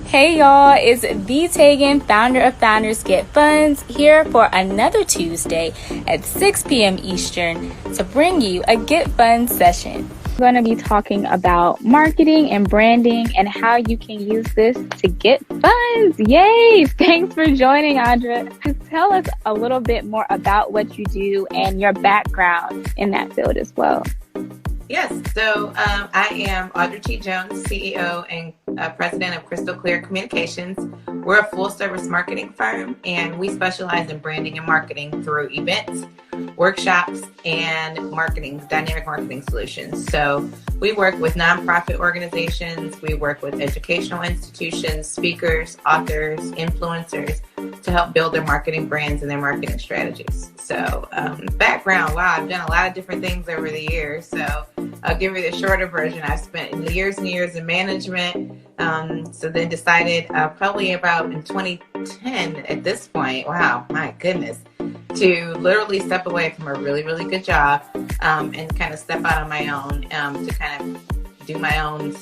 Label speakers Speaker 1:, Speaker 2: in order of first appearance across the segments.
Speaker 1: Hey y'all, it's the Tegan, founder of Founders Get Funds, here for another Tuesday at 6 p.m. Eastern to bring you a Get Funds session. We're going to be talking about marketing and branding and how you can use this to get funds. Yay! Thanks for joining, Audra. Tell us a little bit more about what you do and your background in that field as well.
Speaker 2: Yes, so I am Audra T. Jones, CEO and President of Krystal Klear Communications. We're a full-service marketing firm, and we specialize in branding and marketing through events, workshops, and dynamic marketing solutions. So we work with nonprofit organizations, we work with educational institutions, speakers, authors, influencers to help build their marketing brands and their marketing strategies. So background, wow, I've done a lot of different things over the years. So I'll give you the shorter version. I've spent years and years in management. So then decided probably about in 2010 at this point, wow, my goodness, to literally step away from a really, really good job and kind of step out on my own to kind of do my own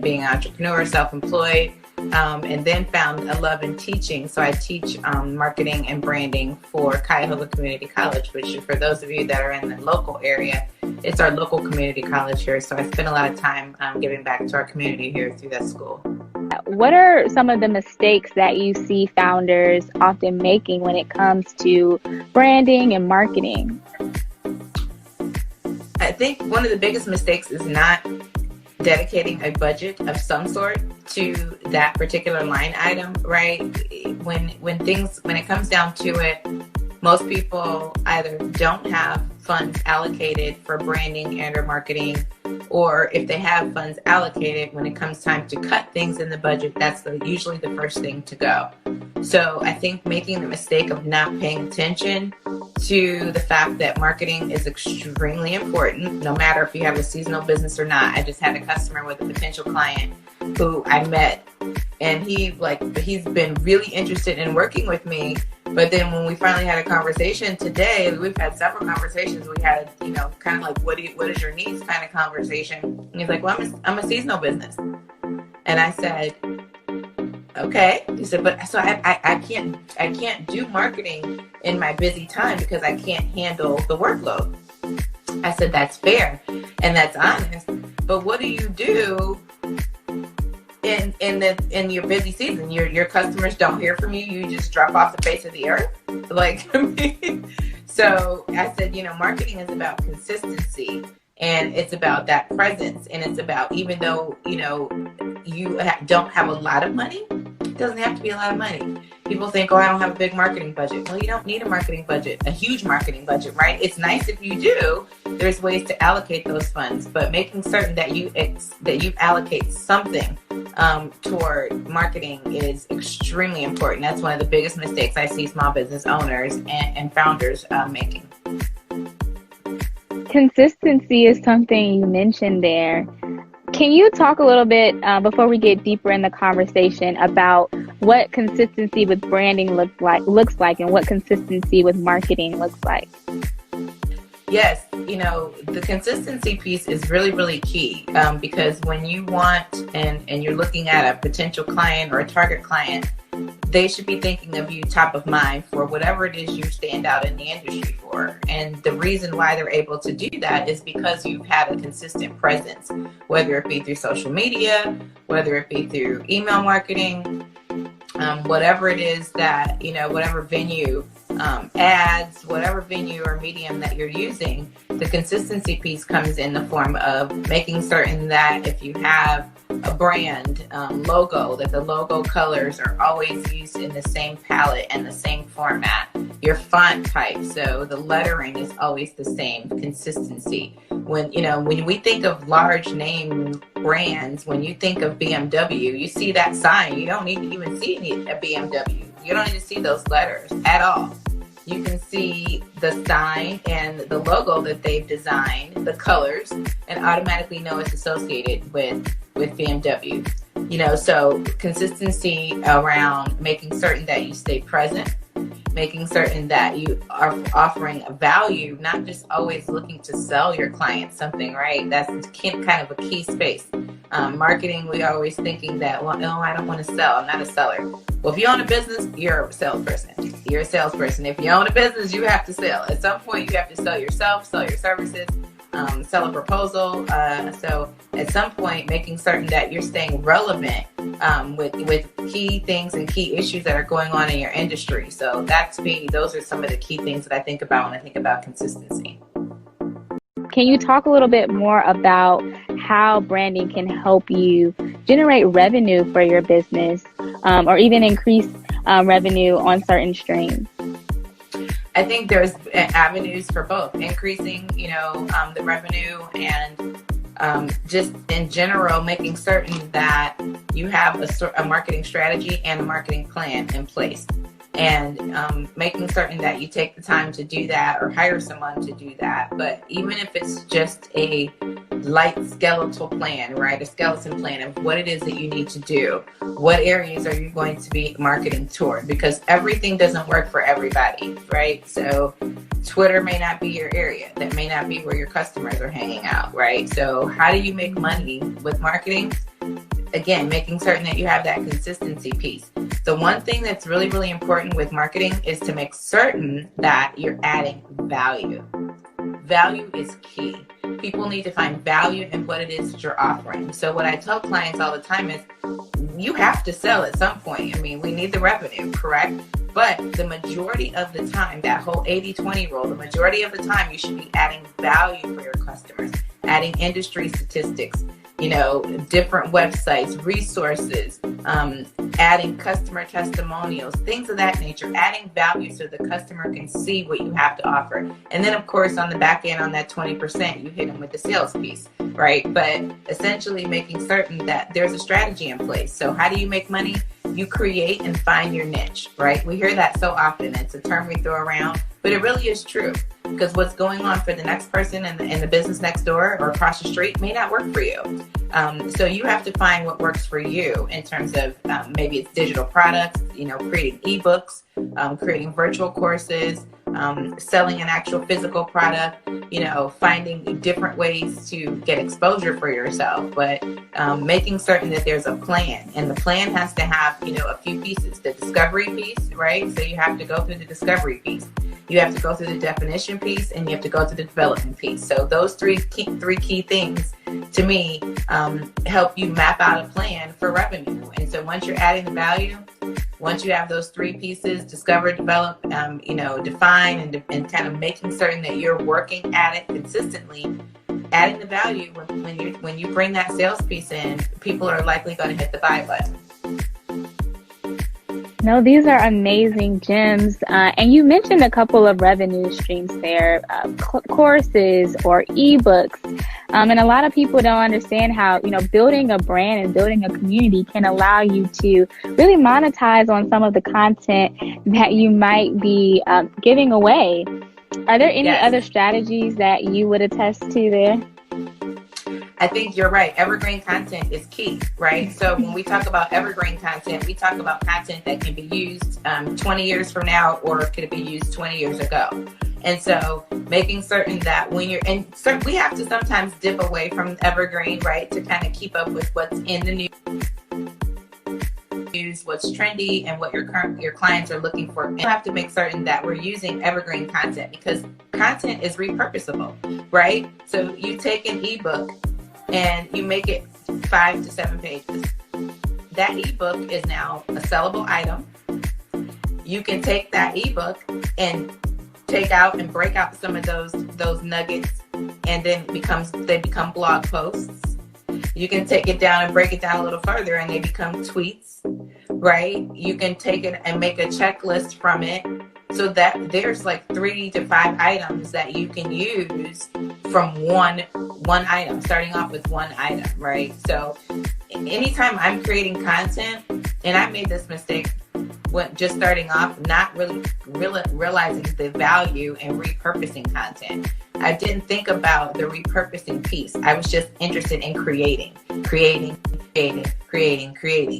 Speaker 2: being an entrepreneur, self-employed. And then found a love in teaching. So I teach marketing and branding for Cuyahoga Community College, which for those of you that are in the local area, it's our local community college here. So I spend a lot of time giving back to our community here through that school.
Speaker 1: What are some of the mistakes that you see founders often making when it comes to branding and marketing?
Speaker 2: I think one of the biggest mistakes is not dedicating a budget of some sort to that particular line item, right? When it comes down to it, most people either don't have funds allocated for branding and or marketing, or if they have funds allocated, when it comes time to cut things in the budget, that's usually the first thing to go. So I think making the mistake of not paying attention to the fact that marketing is extremely important, no matter if you have a seasonal business or not. I just had a customer with a potential client who I met, and he's been really interested in working with me. But then when we finally had a conversation today, we've had several conversations. We had, kind of like, what is your needs kind of conversation. And he's like, well, I'm a seasonal business. And I said, okay. He said, but so I can't do marketing in my busy time because I can't handle the workload. I said, that's fair and that's honest. But what do you do in your busy season? Your customers don't hear from you. You just drop off the face of the earth. So I said, marketing is about consistency, and it's about that presence, and it's about, even though you don't have a lot of money, it doesn't have to be a lot of money. People think, I don't have a big marketing budget. Well, you don't need a marketing budget, a huge marketing budget, right? It's nice if you do. There's ways to allocate those funds, but making certain that you allocate something toward marketing is extremely important. That's one of the biggest mistakes I see small business owners and founders making.
Speaker 1: Consistency is something you mentioned there. Can you talk a little bit before we get deeper in the conversation about what consistency with branding looks like and what consistency with marketing looks like?
Speaker 2: Yes, the consistency piece is really, really key because when you want and you're looking at a potential client or a target client, they should be thinking of you top of mind for whatever it is you stand out in the industry for. And the reason why they're able to do that is because you've had a consistent presence, whether it be through social media, whether it be through email marketing, whatever it is that, whatever venue, ads, whatever venue or medium that you're using, the consistency piece comes in the form of making certain that if you have a brand logo, that the logo colors are always used in the same palette and the same format. Your font type, so the lettering is always the same. Consistency. When we think of large name brands, when you think of BMW, you see that sign. You don't need to even see a BMW. You don't need to see those letters at all. You can see the sign and the logo that they've designed, the colors, and automatically know it's associated with BMW. So consistency around making certain that you stay present, making certain that you are offering a value, not just always looking to sell your client something, right? That's kind of a key space. Marketing, we always thinking that, well, no, I don't want to sell. I'm not a seller. Well, if you own a business, you're a salesperson. You're a salesperson. If you own a business, you have to sell. At some point, you have to sell yourself, sell your services, sell a proposal. So at some point, making certain that you're staying relevant with key things and key issues that are going on in your industry. So that's me. Those are some of the key things that I think about when I think about consistency.
Speaker 1: Can you talk a little bit more about how branding can help you generate revenue for your business, or even increase revenue on certain streams?
Speaker 2: I think there's avenues for both, increasing, the revenue, and just in general, making certain that you have a marketing strategy and a marketing plan in place. And making certain that you take the time to do that or hire someone to do that. But even if it's just a light skeletal plan, right? A skeleton plan of what it is that you need to do. What areas are you going to be marketing toward? Because everything doesn't work for everybody, right? So Twitter may not be your area. That may not be where your customers are hanging out, right? So how do you make money with marketing? Again, making certain that you have that consistency piece. The one thing that's really, really important with marketing is to make certain that you're adding value. Value is key. People need to find value in what it is that you're offering. So what I tell clients all the time is you have to sell at some point. I mean, we need the revenue, correct? But the majority of the time, that whole 80-20 rule, the majority of the time you should be adding value for your customers, adding industry statistics, different websites, resources, adding customer testimonials, things of that nature, adding value so the customer can see what you have to offer. And then, of course, on the back end, on that 20%, you hit them with the sales piece, right? But essentially making certain that there's a strategy in place. So how do you make money? You create and find your niche, right? We hear that so often. It's a term we throw around, but it really is true. Because what's going on for the next person in the business next door or across the street may not work for you. So you have to find what works for you in terms of maybe it's digital products, creating ebooks, creating virtual courses, selling an actual physical product, finding different ways to get exposure for yourself, but making certain that there's a plan. And the plan has to have, a few pieces. The discovery piece, right? So you have to go through the discovery piece. You have to go through the definition piece, and you have to go through the development piece. So those three key things, to me, help you map out a plan for revenue. And so once you're adding the value, once you have those three pieces, discover, develop, define, and kind of making certain that you're working at it consistently, adding the value, when you bring that sales piece in, people are likely going to hit the buy button.
Speaker 1: No, these are amazing gems. And you mentioned a couple of revenue streams there, courses or ebooks. And a lot of people don't understand how, building a brand and building a community can allow you to really monetize on some of the content that you might be giving away. Are there any other strategies that you would attest to there?
Speaker 2: I think you're right. Evergreen content is key, right? So when we talk about evergreen content, we talk about content that can be used 20 years from now, or could be used 20 years ago. And so making certain that when you're in, so we have to sometimes dip away from evergreen, right? To kind of keep up with what's in the news, what's trendy, and what your clients are looking for. And you have to make certain that we're using evergreen content, because content is repurposable, right? So you take an ebook and you make it 5 to 7 pages. That ebook is now a sellable item. You can take that ebook and take out and break out some of those nuggets, and then they become blog posts. You can take it down and break it down a little further, and they become tweets, right? You can take it and make a checklist from it, so that there's like 3 to 5 items that you can use from one item, starting off with one item, right? So anytime I'm creating content, and I made this mistake when just starting off, not really realizing the value in repurposing content. I didn't think about the repurposing piece. I was just interested in creating.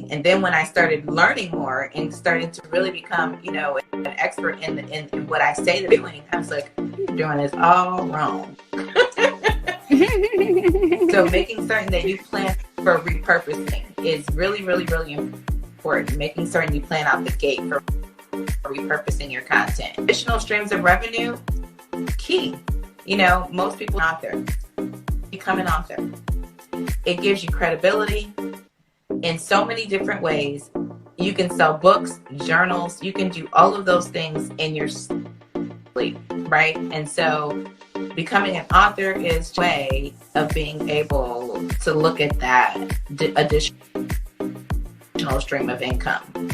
Speaker 2: And then when I started learning more and started to really become, an expert in what I say they're doing, I was like, you're doing this all wrong. So making certain that you plan for repurposing is really, really, really important. Making certain you plan out the gate for repurposing your content. Additional streams of revenue, key. You know, most people are author. Become an author. It gives you credibility in so many different ways. You can sell books, journals, you can do all of those things in your sleep, right? And so becoming an author is a way of being able to look at that additional stream of income.